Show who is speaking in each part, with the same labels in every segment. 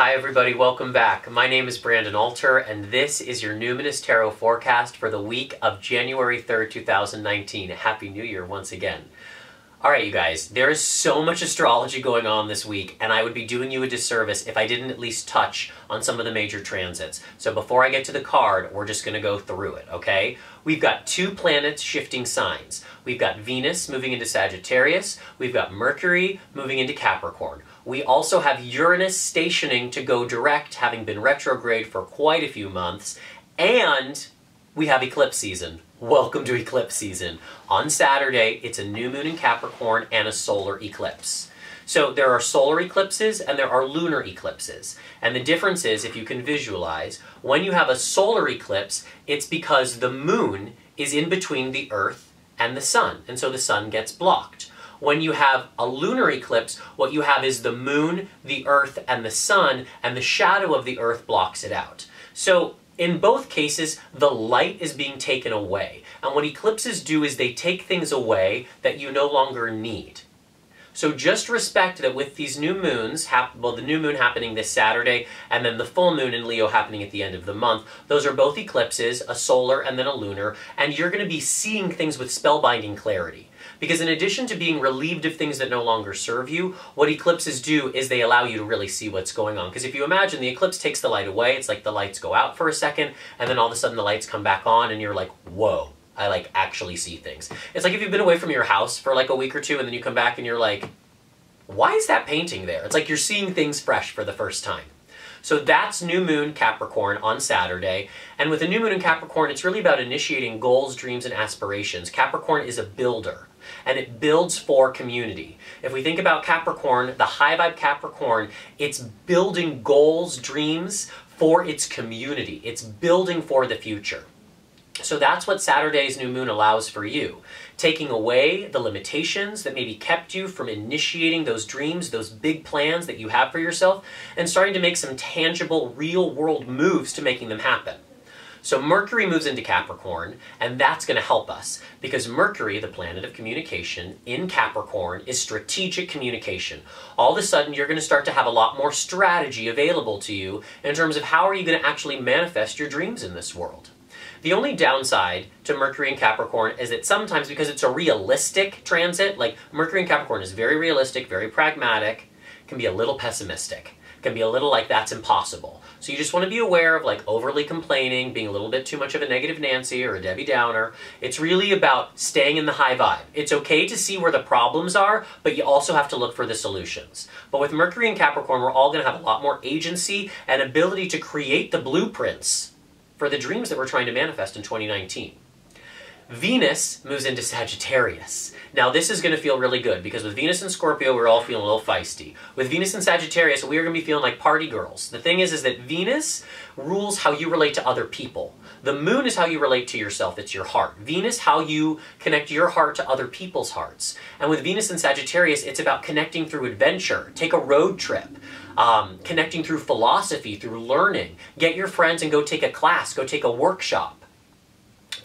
Speaker 1: Hi everybody, welcome back. My name is Brandon Alter, and this is your Numinous Tarot forecast for the week of January 3rd, 2019. Happy New Year once again. Alright you guys, there is so much astrology going on this week, and I would be doing you a disservice if I didn't at least touch on some of the major transits. So before I get to the card, we're just going to go through it, okay? We've got two planets shifting signs. We've got Venus moving into Sagittarius, we've got Mercury moving into Capricorn. We also have Uranus stationing to go direct, having been retrograde for quite a few months, and we have eclipse season. Welcome to eclipse season. On Saturday, it's a new moon in Capricorn and a solar eclipse. So there are solar eclipses and there are lunar eclipses. And the difference is, if you can visualize, when you have a solar eclipse, it's because the moon is in between the Earth and the sun, and so the sun gets blocked. When you have a lunar eclipse, what you have is the moon, the Earth, and the sun, and the shadow of the Earth blocks it out. So in both cases, the light is being taken away. And what eclipses do is they take things away that you no longer need. So just respect that with these new moons, the new moon happening this Saturday, and then the full moon in Leo happening at the end of the month, those are both eclipses, a solar and then a lunar, and you're going to be seeing things with spellbinding clarity. Because in addition to being relieved of things that no longer serve you, what eclipses do is they allow you to really see what's going on. Because if you imagine the eclipse takes the light away, it's like the lights go out for a second, and then all of a sudden the lights come back on, and you're like, whoa, I actually see things. It's like if you've been away from your house for like a week or two, and then you come back and you're like, why is that painting there? It's like you're seeing things fresh for the first time. So that's new moon Capricorn on Saturday. And with a new moon in Capricorn, it's really about initiating goals, dreams, and aspirations. Capricorn is a builder, and it builds for community. If we think about Capricorn, the high vibe Capricorn, it's building goals, dreams for its community. It's building for the future. So that's what Saturday's new moon allows for you. Taking away the limitations that maybe kept you from initiating those dreams, those big plans that you have for yourself, and starting to make some tangible, real-world moves to making them happen. So Mercury moves into Capricorn, and that's going to help us, because Mercury, the planet of communication, in Capricorn is strategic communication. All of a sudden, you're going to start to have a lot more strategy available to you in terms of how are you going to actually manifest your dreams in this world. The only downside to Mercury and Capricorn is that sometimes, because it's a realistic transit, like Mercury and Capricorn is very realistic, very pragmatic, can be a little pessimistic, can be a little like that's impossible. So you just want to be aware of like overly complaining, being a little bit too much of a negative Nancy or a Debbie Downer. It's really about staying in the high vibe. It's okay to see where the problems are, but you also have to look for the solutions. But with Mercury and Capricorn, we're all going to have a lot more agency and ability to create the blueprints for the dreams that we're trying to manifest in 2019. Venus moves into Sagittarius. Now this is going to feel really good, because with Venus and Scorpio, we're all feeling a little feisty. With Venus and Sagittarius, we're going to be feeling like party girls. The thing is that Venus rules how you relate to other people. The moon is how you relate to yourself. It's your heart. Venus, how you connect your heart to other people's hearts. And with Venus and Sagittarius, it's about connecting through adventure. Take a road trip. Connecting through philosophy, through learning. Get your friends and go take a class, go take a workshop.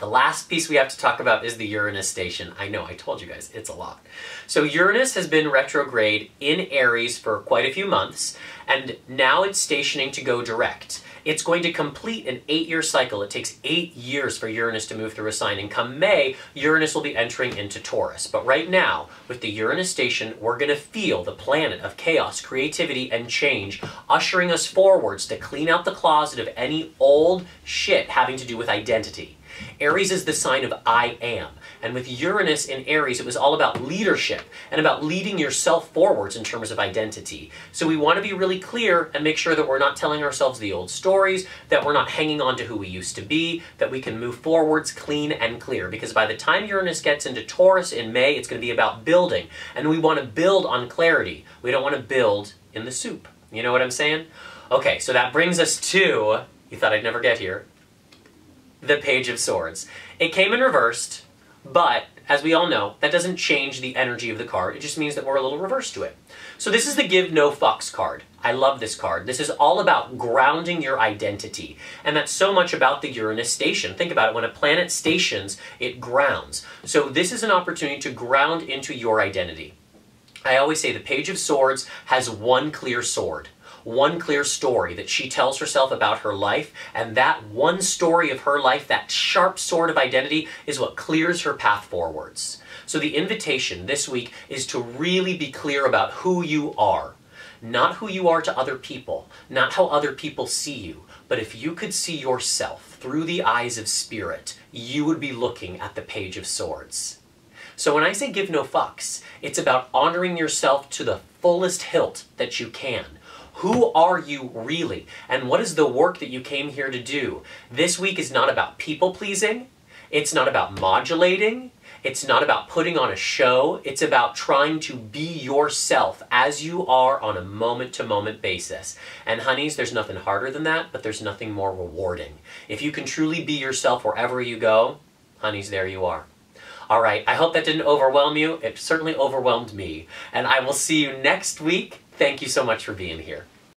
Speaker 1: The last piece we have to talk about is the Uranus station. I know, I told you guys, it's a lot. So Uranus has been retrograde in Aries for quite a few months, and now it's stationing to go direct. It's going to complete an 8-year cycle. It takes 8 years for Uranus to move through a sign, and come May, Uranus will be entering into Taurus. But right now, with the Uranus station, we're going to feel the planet of chaos, creativity, and change, ushering us forwards to clean out the closet of any old shit having to do with identity. Aries is the sign of I am. And with Uranus in Aries, it was all about leadership and about leading yourself forwards in terms of identity. So we want to be really clear and make sure that we're not telling ourselves the old stories, that we're not hanging on to who we used to be, that we can move forwards clean and clear. Because by the time Uranus gets into Taurus in May, it's going to be about building. And we want to build on clarity. We don't want to build in the soup. You know what I'm saying? Okay, so that brings us to, you thought I'd never get here, the Page of Swords. It came in reversed, but as we all know, that doesn't change the energy of the card. It just means that we're a little reversed to it. So this is the Give No Fucks card. I love this card. This is all about grounding your identity. And that's so much about the Uranus station. Think about it. When a planet stations, it grounds. So this is an opportunity to ground into your identity. I always say the Page of Swords has one clear sword. one clear story that she tells herself about her life, and that one story of her life, that sharp sword of identity, is what clears her path forwards. So the invitation this week is to really be clear about who you are. Not who you are to other people, not how other people see you, but if you could see yourself through the eyes of spirit, you would be looking at the Page of Swords. So when I say give no fucks, it's about honoring yourself to the fullest hilt that you can. Who are you really? And what is the work that you came here to do? This week is not about people pleasing. It's not about modulating. It's not about putting on a show. It's about trying to be yourself as you are on a moment-to-moment basis. And honeys, there's nothing harder than that, but there's nothing more rewarding. If you can truly be yourself wherever you go, honeys, there you are. All right, I hope that didn't overwhelm you. It certainly overwhelmed me. And I will see you next week. Thank you so much for being here.